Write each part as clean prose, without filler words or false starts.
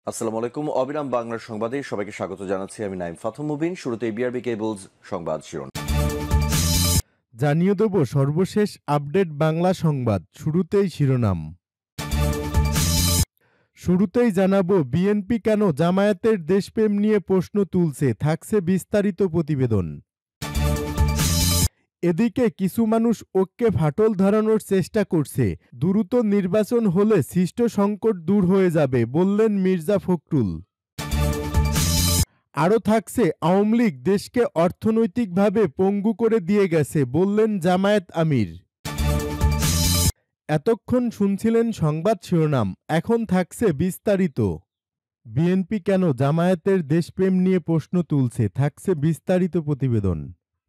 আসসালামু আলাইকুম। অবিরাম বাংলার সংবাদে সবাইকে স্বাগত জানাচ্ছি। আমি নাইম ফাথম মুবিন। শুরুতেই বিআরবি কেবলস সংবাদ শিরোনাম। জানিয়ে দেব সর্বশেষ আপডেট বাংলা সংবাদ। শুরুতেই শিরোনাম। শুরুতেই জানাবো বিএনপি কেন জামায়াতের দেশপ্রেম নিয়ে প্রশ্ন তুলছে, থাকছে বিস্তারিত প্রতিবেদন। এদিকে কিছু মানুষ ঐক্যে ফাটল ধরানোর চেষ্টা করছে, দ্রুত নির্বাচন হলে সৃষ্ট সংকট দূর হয়ে যাবে বললেন মির্জা ফখরুল। আরও থাকছে আওয়ামী লীগ দেশকে অর্থনৈতিকভাবে পঙ্গু করে দিয়ে গেছে বললেন জামায়াত আমির। এতক্ষণ শুনছিলেন সংবাদ শিরোনাম, এখন থাকছে বিস্তারিত। বিএনপি কেন জামায়াতের দেশপ্রেম নিয়ে প্রশ্ন তুলছে, থাকছে বিস্তারিত প্রতিবেদন।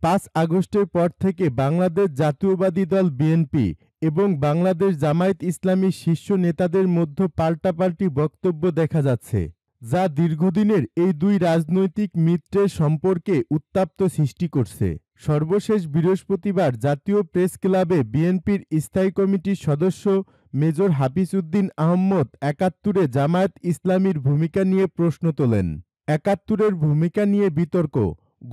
৫ আগস্টের পর থেকে বাংলাদেশ জাতীয়বাদী দল বিএনপি এবং বাংলাদেশ জামায়াত ইসলামী শীর্ষ নেতাদের মধ্যে পাল্টাপাল্টি বক্তব্য দেখা যাচ্ছে, যা দীর্ঘদিনের এই দুই রাজনৈতিক মিত্রের সম্পর্কে উত্তাপ্ত সৃষ্টি করছে। সর্বশেষ বৃহস্পতিবার জাতীয় প্রেস ক্লাবে বিএনপির স্থায়ী কমিটির সদস্য মেজর হাফিজ উদ্দিন আহমদ ৭১-এ জামায়াত ইসলামীর ভূমিকা নিয়ে প্রশ্ন তোলেন। ৭১-এর ভূমিকা নিয়ে বিতর্ক।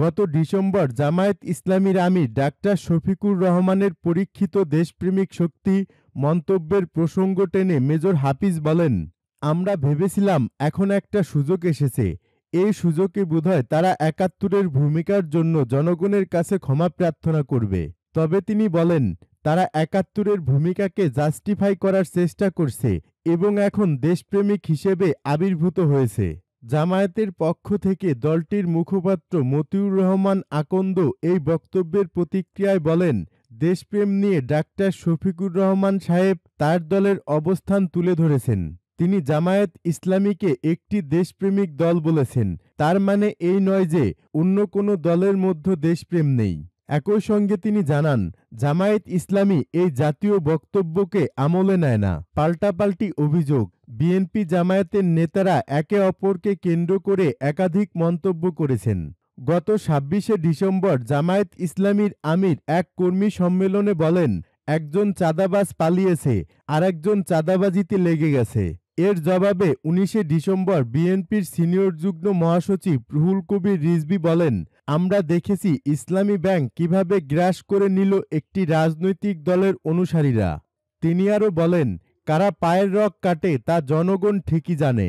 গত ডিসেম্বর জামায়াত ইসলামীর আমির ডাক্তার শফিকুর রহমানের পরীক্ষিত দেশপ্রেমিক শক্তি মন্তব্যের প্রসঙ্গ টেনে মেজর হাফিজ বলেন, আমরা ভেবেছিলাম এখন একটা সুযোগ এসেছে, এই সুযোগে বোধহয় তারা ৭১-এর ভূমিকার জন্য জনগণের কাছে ক্ষমা প্রার্থনা করবে। তবে তিনি বলেন, তারা ৭১-এর ভূমিকাকে জাস্টিফাই করার চেষ্টা করছে এবং এখন দেশপ্রেমিক হিসেবে আবির্ভূত হয়েছে। জামায়াতের পক্ষ থেকে দলটির মুখপাত্র মতিউর রহমান আকন্দ এই বক্তব্যের প্রতিক্রিয়ায় বলেন, দেশপ্রেম নিয়ে ডাক্তার শফিকুর রহমান সাহেব তার দলের অবস্থান তুলে ধরেছেন। তিনি জামায়াত ইসলামীকে একটি দেশপ্রেমিক দল বলেছেন, তার মানে এই নয় যে অন্য কোনো দলের মধ্যে দেশপ্রেম নেই। একই সঙ্গে তিনি জানান, জামায়াত ইসলামী এই জাতীয় বক্তব্যকে আমলে নেয় না। পাল্টাপাল্টি অভিযোগ, বিএনপি জামায়াতের নেতারা একে অপরকে কেন্দ্র করে একাধিক মন্তব্য করেছেন। গত ২৬শে ডিসেম্বর জামায়াত ইসলামীর আমির এক কর্মী সম্মেলনে বলেন, একজন চাঁদাবাজ পালিয়েছে, আরেকজন চাঁদাবাজিতে লেগে গেছে। এর জবাবে ১৯শে ডিসেম্বর বিএনপির সিনিয়র যুগ্ম মহাসচিব রুহুল কবির রিজভী বলেন, আমরা দেখেছি ইসলামী ব্যাংক কিভাবে গ্রাস করে নিল একটি রাজনৈতিক দলের অনুসারীরা। তিনি আরও বলেন, কারা পায়ের রগ কাটে তা জনগণ ঠিকই জানে।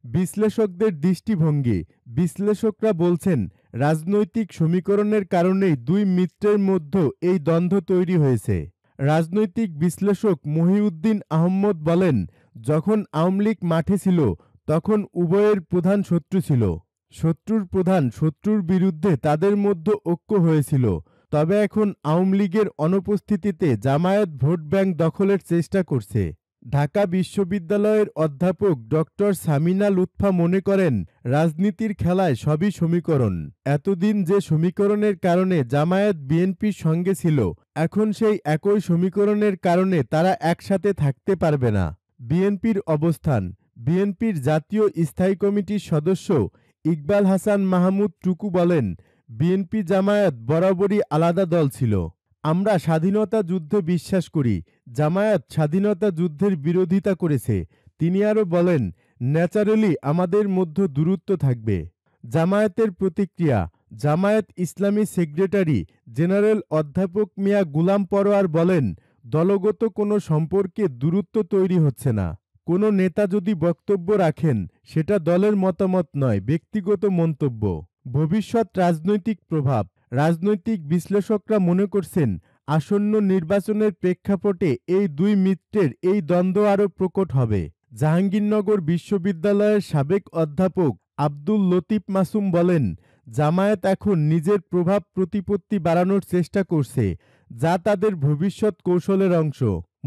বিশ্লেষকদের দৃষ্টিভঙ্গি, বিশ্লেষকরা বলছেন, রাজনৈতিক সমীকরণের কারণেই দুই মিত্রের মধ্যে এই দ্বন্দ্ব তৈরি হয়েছে। রাজনৈতিক বিশ্লেষক মহিউদ্দিন আহমদ বলেন, যখন আওয়ামী লীগ মাঠে ছিল তখন উভয়ের প্রধান শত্রু ছিল। শত্রুর প্রধান শত্রুর বিরুদ্ধে তাদের মধ্যে ঐক্য হয়েছিল। তবে এখন আওয়ামী লীগের অনুপস্থিতিতে জামায়াত ভোট ব্যাংক দখলের চেষ্টা করছে। ঢাকা বিশ্ববিদ্যালয়ের অধ্যাপক ডক্টর সামিনা লুৎফা মনে করেন, রাজনীতির খেলায় সবই সমীকরণ। এতদিন যে সমীকরণের কারণে জামায়াত বিএনপির সঙ্গে ছিল, এখন সেই একই সমীকরণের কারণে তারা একসাথে থাকতে পারবে না। বিএনপির অবস্থান, বিএনপির জাতীয় স্থায়ী কমিটির সদস্য ইকবাল হাসান মাহমুদ টুকু বলেন, বিএনপি জামায়াত বরাবরই আলাদা দল ছিল। আমরা স্বাধীনতা যুদ্ধে বিশ্বাস করি, জামায়াত স্বাধীনতা যুদ্ধের বিরোধিতা করেছে। তিনি আরও বলেন, ন্যাচারালি আমাদের মধ্যে দূরত্ব থাকবে। জামায়াতের প্রতিক্রিয়া, জামায়াত ইসলামী সেক্রেটারি জেনারেল অধ্যাপক মিয়া গুলাম পরোয়ার বলেন, দলগত কোনো সম্পর্কে দূরত্ব তৈরি হচ্ছে না। কোনো নেতা যদি বক্তব্য রাখেন, সেটা দলের মতামত নয়, ব্যক্তিগত মন্তব্য। ভবিষ্যৎ রাজনৈতিক প্রভাব, রাজনৈতিক বিশ্লেষকরা মনে করছেন, আসন্ন নির্বাচনের প্রেক্ষাপটে এই দুই মিত্রের এই দ্বন্দ্ব আরও প্রকট হবে। জাহাঙ্গীরনগর বিশ্ববিদ্যালয়ের সাবেক অধ্যাপক আব্দুল লতিফ মাসুম বলেন, জামায়াত এখন নিজের প্রভাব প্রতিপত্তি বাড়ানোর চেষ্টা করছে, যা তাদের ভবিষ্যৎ কৌশলের অংশ।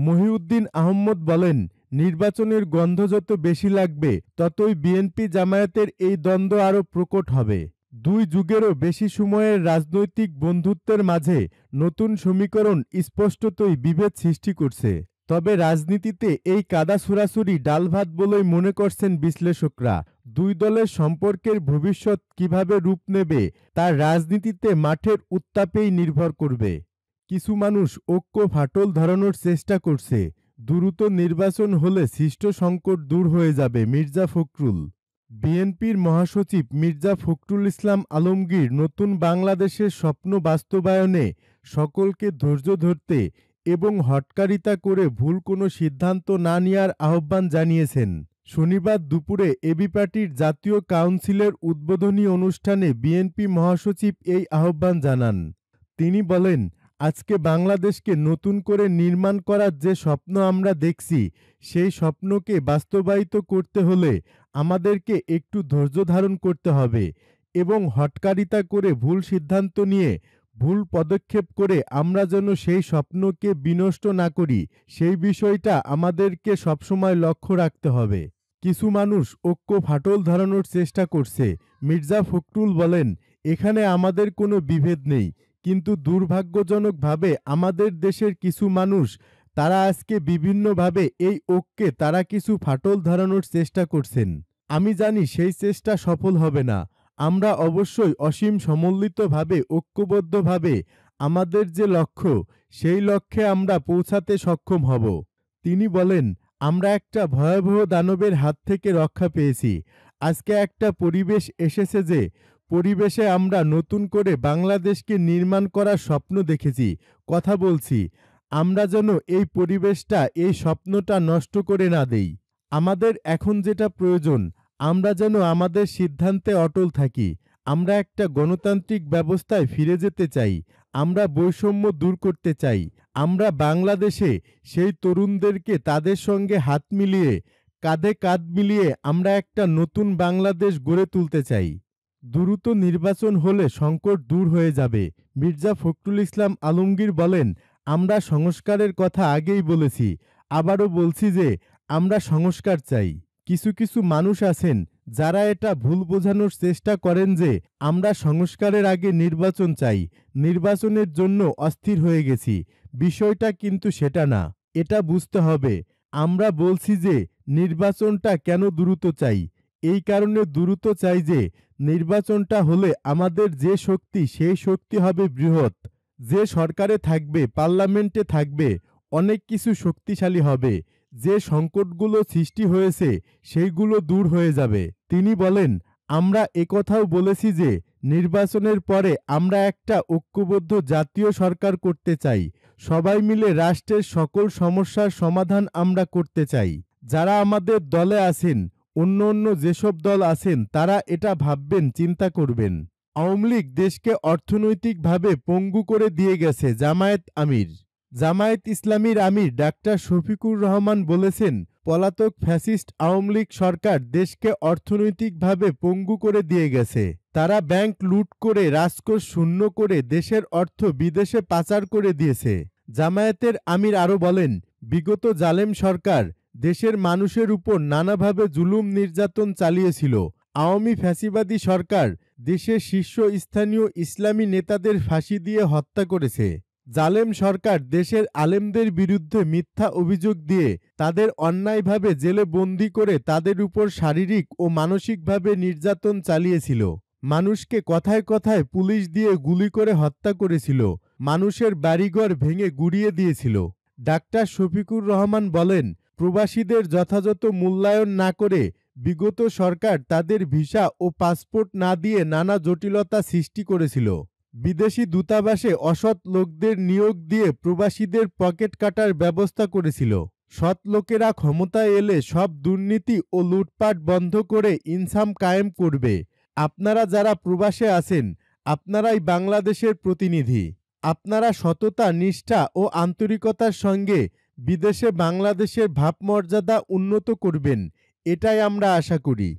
মহিউদ্দিন আহমদ বলেন, নির্বাচনের গন্ধ যত বেশি লাগবে, ততই বিএনপি জামায়াতের এই দ্বন্দ্ব আরও প্রকট হবে। দুই যুগেরও বেশি সময়ের রাজনৈতিক বন্ধুত্বের মাঝে নতুন সমীকরণ স্পষ্টতই বিভেদ সৃষ্টি করছে। তবে রাজনীতিতে এই কাদা ছুড়াছুড়ি ডালভাত বলেই মনে করছেন বিশ্লেষকরা। দুই দলের সম্পর্কের ভবিষ্যৎ কিভাবে রূপ নেবে তা রাজনীতিতে মাঠের উত্তাপেই নির্ভর করবে। কিছু মানুষ ঐক্য ফাটল ধরানোর চেষ্টা করছে, দ্রুত নির্বাচন হলে সৃষ্ট সংকট দূর হয়ে যাবে মির্জা ফখরুল। বিএনপির মহাসচিব মির্জা ফখরুল ইসলাম আলমগীর নতুন বাংলাদেশের স্বপ্ন বাস্তবায়নে সকলকে ধৈর্য ধরতে এবং হঠকারিতা করে ভুল কোনো সিদ্ধান্ত না নেওয়ার আহ্বান জানিয়েছেন। শনিবার দুপুরে এবি পার্টির জাতীয় কাউন্সিলের উদ্বোধনী অনুষ্ঠানে বিএনপি মহাসচিব এই আহ্বান জানান। তিনি বলেন, আজকে বাংলাদেশকে নতুন করে নির্মাণ করার যে স্বপ্ন আমরা দেখছি, সেই স্বপ্নকে বাস্তবায়িত করতে হলে আমাদেরকে একটু ধৈর্য ধারণ করতে হবে এবং হঠকারিতা করে ভুল সিদ্ধান্ত নিয়ে ভুল পদক্ষেপ করে আমরা যেন সেই স্বপ্নকে বিনষ্ট না করি, সেই বিষয়টা আমাদেরকে সবসময় লক্ষ্য রাখতে হবে। কিছু মানুষ ঐক্য ফাটল ধরানোর চেষ্টা করছে। মির্জা ফখরুল বলেন, এখানে আমাদের কোনো বিভেদ নেই, কিন্তু দুর্ভাগ্যজনকভাবে আমাদের দেশের কিছু মানুষ তারা আজকে বিভিন্নভাবে এই ঐক্যে তারা কিছু ফাটল ধরানোর চেষ্টা করছেন। আমি জানি সেই চেষ্টা সফল হবে না। আমরা অবশ্যই অসীম সমন্বিতভাবে ঐক্যবদ্ধভাবে আমাদের যে লক্ষ্য, সেই লক্ষ্যে আমরা পৌঁছাতে সক্ষম হব। তিনি বলেন, আমরা একটা ভয়াবহ দানবের হাত থেকে রক্ষা পেয়েছি। আজকে একটা পরিবেশ এসেছে যে পরিবেশে আমরা নতুন করে বাংলাদেশকে নির্মাণ করার স্বপ্ন দেখেছি, কথা বলছি। আমরা যেন এই পরিবেশটা, এই স্বপ্নটা নষ্ট করে না দেই। আমাদের এখন যেটা প্রয়োজন, আমরা যেন আমাদের সিদ্ধান্তে অটল থাকি। আমরা একটা গণতান্ত্রিক ব্যবস্থায় ফিরে যেতে চাই। আমরা বৈষম্য দূর করতে চাই। আমরা বাংলাদেশে সেই তরুণদেরকে তাদের সঙ্গে হাত মিলিয়ে, কাঁধে কাঁধ মিলিয়ে আমরা একটা নতুন বাংলাদেশ গড়ে তুলতে চাই। দ্রুত নির্বাচন হলে সংকট দূর হয়ে যাবে। মির্জা ফখরুল ইসলাম আলমগীর বলেন, আমরা সংস্কারের কথা আগেই বলেছি, আবারও বলছি যে আমরা সংস্কার চাই। কিছু কিছু মানুষ আছেন যারা এটা ভুল বোঝানোর চেষ্টা করেন যে আমরা সংস্কারের আগে নির্বাচন চাই, নির্বাচনের জন্য অস্থির হয়ে গেছি। বিষয়টা কিন্তু সেটা না। এটা বুঝতে হবে। আমরা বলছি যে নির্বাচনটা কেন দ্রুত চাই। এই কারণে দ্রুত চাই যে নির্বাচনটা হলে আমাদের যে শক্তি, সেই শক্তি হবে বৃহৎ। যে সরকারে থাকবে, পার্লামেন্টে থাকবে, অনেক কিছু শক্তিশালী হবে। যে সংকটগুলো সৃষ্টি হয়েছে সেইগুলো দূর হয়ে যাবে। তিনি বলেন, আমরা একথাও বলেছি যে নির্বাচনের পরে আমরা একটা ঐক্যবদ্ধ জাতীয় সরকার করতে চাই। সবাই মিলে রাষ্ট্রের সকল সমস্যার সমাধান আমরা করতে চাই। যারা আমাদের দলে আছেন, অন্য অন্য যেসব দল আছেন, তারা এটা ভাববেন, চিন্তা করবেন। আওয়ামী লীগ দেশকে অর্থনৈতিকভাবে পঙ্গু করে দিয়ে গেছে। জামায়াত ইসলামীর আমির ডাক্তার শফিকুর রহমান বলেছেন, পলাতক ফ্যাসিস্ট আওয়ামী লীগ সরকার দেশকে অর্থনৈতিকভাবে পঙ্গু করে দিয়ে গেছে। তারা ব্যাংক লুট করে, রাজকোষ শূন্য করে দেশের অর্থ বিদেশে পাচার করে দিয়েছে। জামায়াতের আমির আরও বলেন, বিগত জালেম সরকার দেশের মানুষের উপর নানাভাবে জুলুম নির্যাতন চালিয়েছিল। আওয়ামী ফ্যাসিবাদী সরকার দেশের শীর্ষস্থানীয় ইসলামী নেতাদের ফাঁসি দিয়ে হত্যা করেছে। জালেম সরকার দেশের আলেমদের বিরুদ্ধে মিথ্যা অভিযোগ দিয়ে তাদের অন্যায়ভাবে জেলে বন্দী করে তাদের উপর শারীরিক ও মানসিকভাবে নির্যাতন চালিয়েছিল। মানুষকে কথায় কথায় পুলিশ দিয়ে গুলি করে হত্যা করেছিল। মানুষের বাড়িঘর ভেঙে গুড়িয়ে দিয়েছিল। ডাক্তার শফিকুর রহমান বলেন, প্রবাসীদের যথাযথ মূল্যায়ন না করে বিগত সরকার তাদের ভিসা ও পাসপোর্ট না দিয়ে নানা জটিলতা সৃষ্টি করেছিল। বিদেশি দূতাবাসে অসৎ লোকদের নিয়োগ দিয়ে প্রবাসীদের পকেট কাটার ব্যবস্থা করেছিল। সৎ লোকেরা ক্ষমতায় এলে সব দুর্নীতি ও লুটপাট বন্ধ করে ইনসাম কায়েম করবে। আপনারা যারা প্রবাসে আছেন, আপনারাই বাংলাদেশের প্রতিনিধি। আপনারা সততা, নিষ্ঠা ও আন্তরিকতার সঙ্গে বিদেশে বাংলাদেশের ভাবমর্যাদা উন্নত করবেন, এটাই আমরা আশা করি।